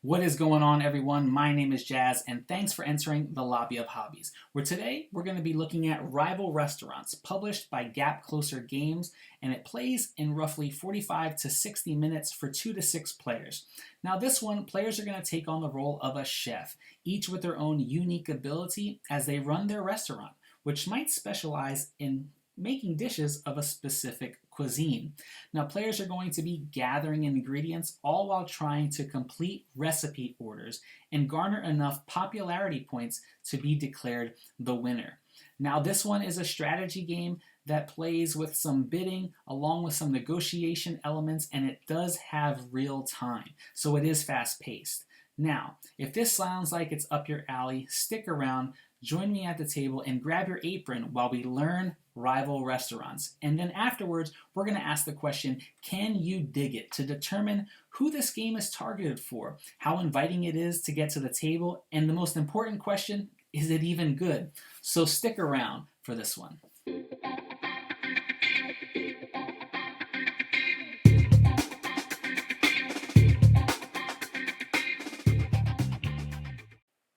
What is going on, everyone? My name is Jazz, and thanks for entering the Lobby of Hobbies, where today we're going to be looking at Rival Restaurants, published by Gap Closer Games, and it plays in roughly 45 to 60 minutes for 2 to 6 players. Now, this one, players are going to take on the role of a chef, each with their own unique ability as they run their restaurant, which might specialize in making dishes of a specific cuisine. Now, players are going to be gathering ingredients all while trying to complete recipe orders and garner enough popularity points to be declared the winner. Now, this one is a strategy game that plays with some bidding along with some negotiation elements, and it does have real time, so it is fast paced. Now, if this sounds like it's up your alley, stick around, join me at the table, and grab your apron while we learn rival restaurants. And then afterwards, we're going to ask the question, can you dig it? To determine who this game is targeted for, how inviting it is to get to the table, and the most important question, is it even good? So stick around for this one.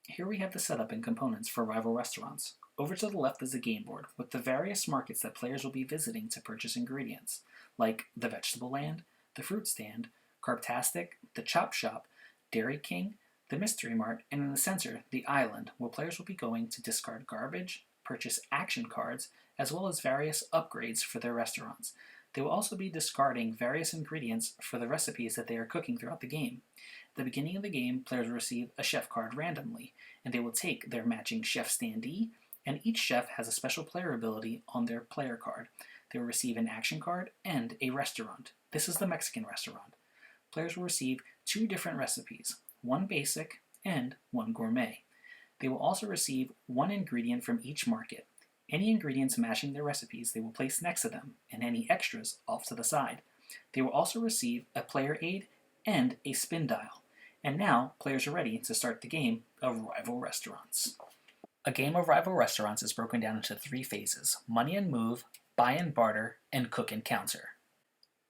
Here we have the setup and components for rival restaurants. Over to the left is the game board with the various markets that players will be visiting to purchase ingredients, like the Vegetable Land, the Fruit Stand, Carptastic, the Chop Shop, Dairy King, the Mystery Mart, and in the center, the Island, where players will be going to discard garbage, purchase action cards, as well as various upgrades for their restaurants. They will also be discarding various ingredients for the recipes that they are cooking throughout the game. At the beginning of the game, players will receive a chef card randomly, and they will take their matching chef standee, and each chef has a special player ability on their player card. They will receive an action card and a restaurant. This is the Mexican restaurant. Players will receive 2 different recipes, one basic and one gourmet. They will also receive 1 ingredient from each market. Any ingredients matching their recipes they will place next to them, and any extras off to the side. They will also receive a player aid and a spin dial. And now, players are ready to start the game of Rival Restaurants. A game of Rival Restaurants is broken down into 3 phases: Money and Move, Buy and Barter, and Cook and Counter.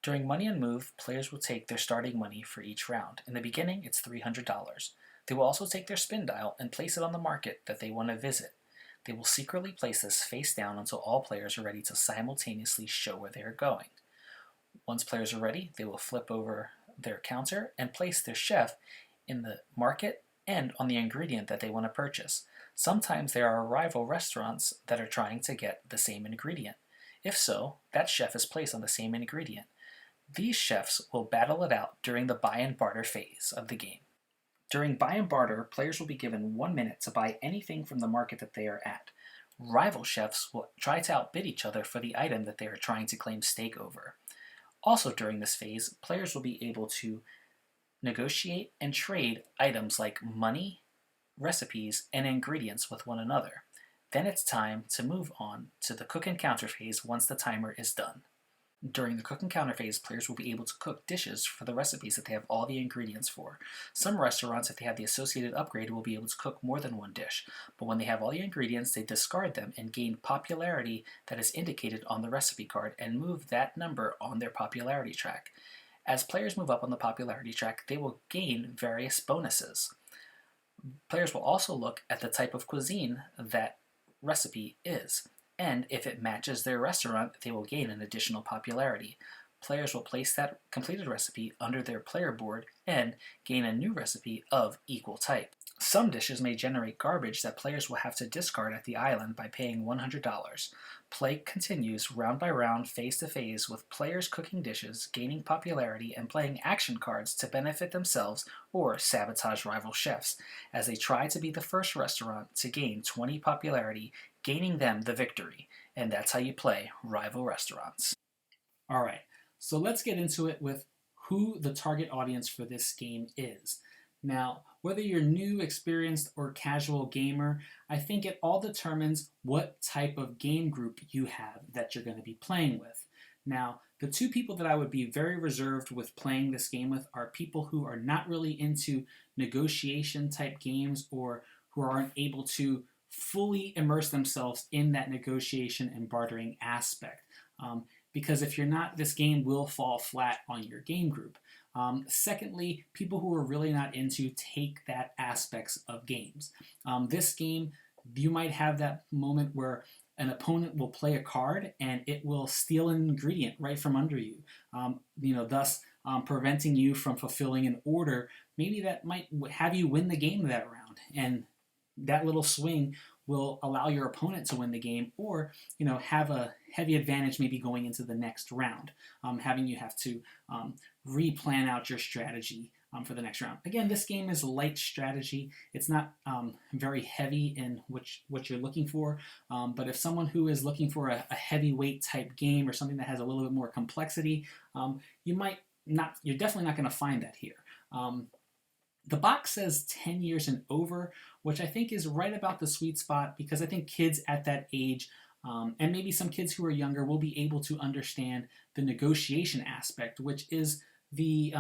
During Money and Move, players will take their starting money for each round. In the beginning, it's $300. They will also take their spin dial and place it on the market that they want to visit. They will secretly place this face down until all players are ready to simultaneously show where they are going. Once players are ready, they will flip over their counter and place their chef in the market and on the ingredient that they want to purchase. Sometimes there are rival restaurants that are trying to get the same ingredient. If so, that chef is placed on the same ingredient. These chefs will battle it out during the buy and barter phase of the game. During buy and barter, players will be given 1 minute to buy anything from the market that they are at. Rival chefs will try to outbid each other for the item that they are trying to claim stake over. Also during this phase, players will be able to negotiate and trade items like money, recipes, and ingredients with one another. Then it's time to move on to the cook and counter phase once the timer is done. During the cook and counter phase, players will be able to cook dishes for the recipes that they have all the ingredients for. Some restaurants, if they have the associated upgrade, will be able to cook more than 1 dish, but when they have all the ingredients, they discard them and gain popularity that is indicated on the recipe card and move that number on their popularity track. As players move up on the popularity track, they will gain various bonuses. Players will also look at the type of cuisine that recipe is, and if it matches their restaurant, they will gain an additional popularity. Players will place that completed recipe under their player board and gain a new recipe of equal type. Some dishes may generate garbage that players will have to discard at the island by paying $100. Play continues round by round, phase to phase, with players cooking dishes, gaining popularity, and playing action cards to benefit themselves or sabotage rival chefs as they try to be the first restaurant to gain 20 popularity, gaining them the victory. And that's how you play Rival Restaurants. All right, so let's get into it with who the target audience for this game is. Now, whether you're new, experienced, or casual gamer, I think it all determines what type of game group you have that you're going to be playing with. Now, the 2 people that I would be very reserved with playing this game with are people who are not really into negotiation type games or who aren't able to fully immerse themselves in that negotiation and bartering aspect. Because if you're not, this game will fall flat on your game group. Secondly, people who are really not into take that aspects of games. This game, you might have that moment where an opponent will play a card and it will steal an ingredient right from under you, thus preventing you from fulfilling an order. Maybe that might have you win the game that round, and that little swing will allow your opponent to win the game, or have a heavy advantage maybe going into the next round, having you have to replan out your strategy for the next round. Again, this game is light strategy. It's not very heavy in what you're looking for, but if someone who is looking for a heavyweight type game or something that has a little bit more complexity, you're definitely not going to find that here. The box says 10 years and over, which I think is right about the sweet spot, because I think kids at that age, and maybe some kids who are younger, will be able to understand the negotiation aspect, which is the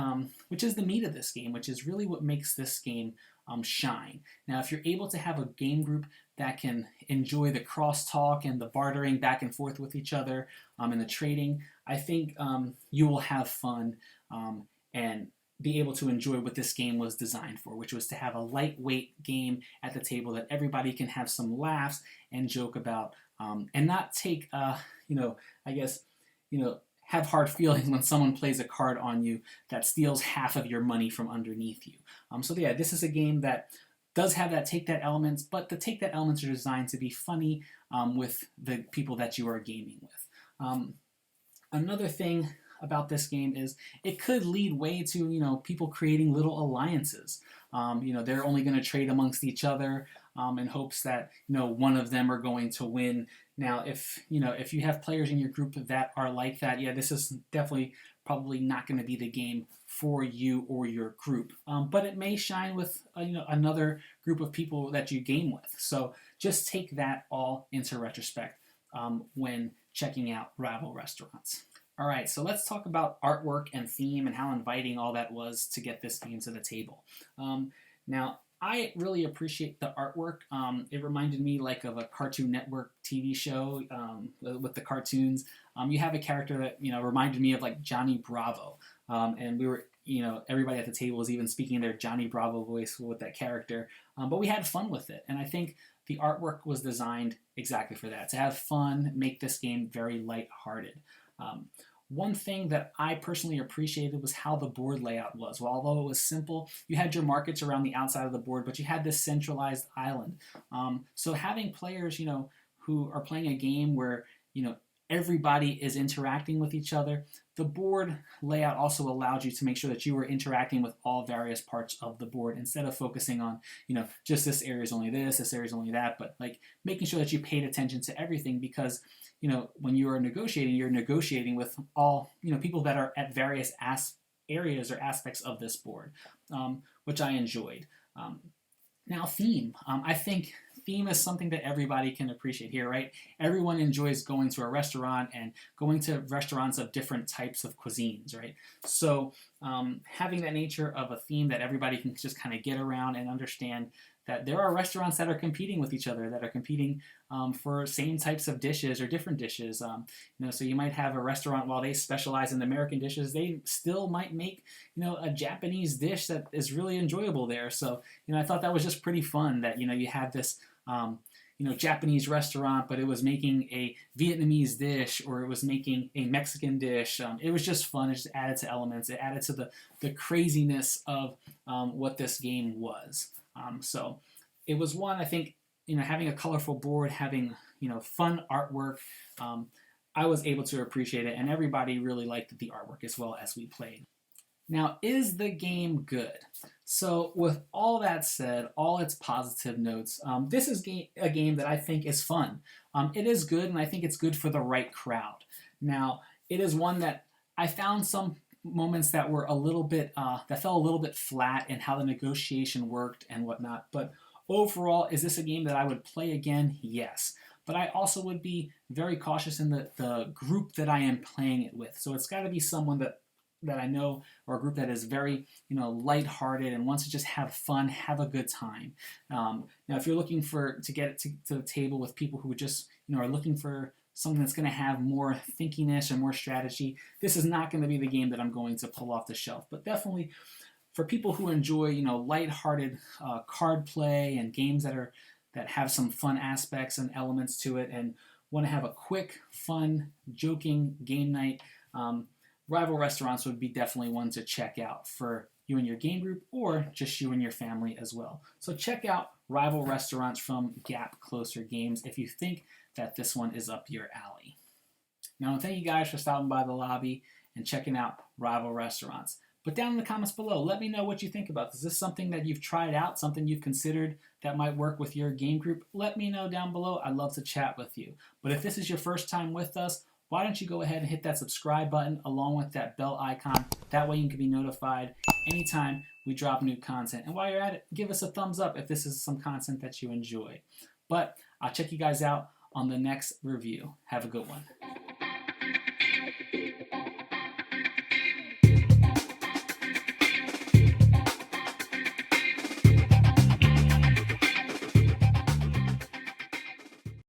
meat of this game, which is really what makes this game shine. Now, if you're able to have a game group that can enjoy the crosstalk and the bartering back and forth with each other, and the trading, I think you will have fun and be able to enjoy what this game was designed for, which was to have a lightweight game at the table that everybody can have some laughs and joke about, and not take, have hard feelings when someone plays a card on you that steals half of your money from underneath you. This is a game that does have that take that elements, but the take that elements are designed to be funny with the people that you are gaming with. Another thing about this game is it could lead way to people creating little alliances. They're only going to trade amongst each other in hopes that one of them are going to win. Now, if you have players in your group that are like that, this is definitely probably not going to be the game for you or your group. But it may shine with another group of people that you game with. So just take that all into retrospect when checking out rival restaurants. All right, so let's talk about artwork and theme and how inviting all that was to get this game to the table. Now, I really appreciate the artwork. It reminded me of a Cartoon Network TV show with the cartoons. You have a character that reminded me of Johnny Bravo, and we were everybody at the table was even speaking their Johnny Bravo voice with that character. But we had fun with it, and I think the artwork was designed exactly for that, to have fun, make this game very lighthearted. One thing that I personally appreciated was how the board layout was. Well, although it was simple, you had your markets around the outside of the board, but you had this centralized island. So having players, who are playing a game where, everybody is interacting with each other, the board layout also allowed you to make sure that you were interacting with all various parts of the board instead of focusing on, just this area is only this area is only that, but making sure that you paid attention to everything, because when you are negotiating, you're negotiating with all, people that are at various areas or aspects of this board, which I enjoyed. Now, theme. I think theme is something that everybody can appreciate here, right? Everyone enjoys going to a restaurant and going to restaurants of different types of cuisines, right? So having that nature of a theme that everybody can just kind of get around and understand that there are restaurants that are competing with each other, that are competing for same types of dishes or different dishes. So you might have a restaurant, while they specialize in American dishes, they still might make, a Japanese dish that is really enjoyable there. So, I thought that was just pretty fun that, you had this, Japanese restaurant, but it was making a Vietnamese dish, or it was making a Mexican dish. It was just fun. It just added to elements. It added to the craziness of what this game was. So it was one, I think, having a colorful board, having, fun artwork, I was able to appreciate it, and everybody really liked the artwork as well as we played. Now, is the game good? So with all that said, all its positive notes, this is a game that I think is fun. It is good, and I think it's good for the right crowd. Now, it is one that I found some moments that were a little bit, that fell a little bit flat in how the negotiation worked and whatnot. But overall, is this a game that I would play again? Yes. But I also would be very cautious in the group that I am playing it with. So it's got to be someone that I know, or a group that is very, lighthearted and wants to just have fun, have a good time. Now, if you're looking to get it to the table with people who just, are looking for something that's going to have more thinkiness or more strategy, this is not going to be the game that I'm going to pull off the shelf. But definitely for people who enjoy, lighthearted card play and games that have some fun aspects and elements to it, and want to have a quick, fun, joking game night, Rival Restaurants would be definitely one to check out for you and your game group, or just you and your family as well. So check out Rival Restaurants from Gap Closer Games if you think that this one is up your alley. Now, thank you guys for stopping by the lobby and checking out Rival Restaurants. But down in the comments below, let me know what you think about this. Is this something that you've tried out, something you've considered that might work with your game group? Let me know down below. I'd love to chat with you. But if this is your first time with us, why don't you go ahead and hit that subscribe button along with that bell icon. That way you can be notified anytime we drop new content. And while you're at it, give us a thumbs up if this is some content that you enjoy. But I'll check you guys out on the next review. Have a good one.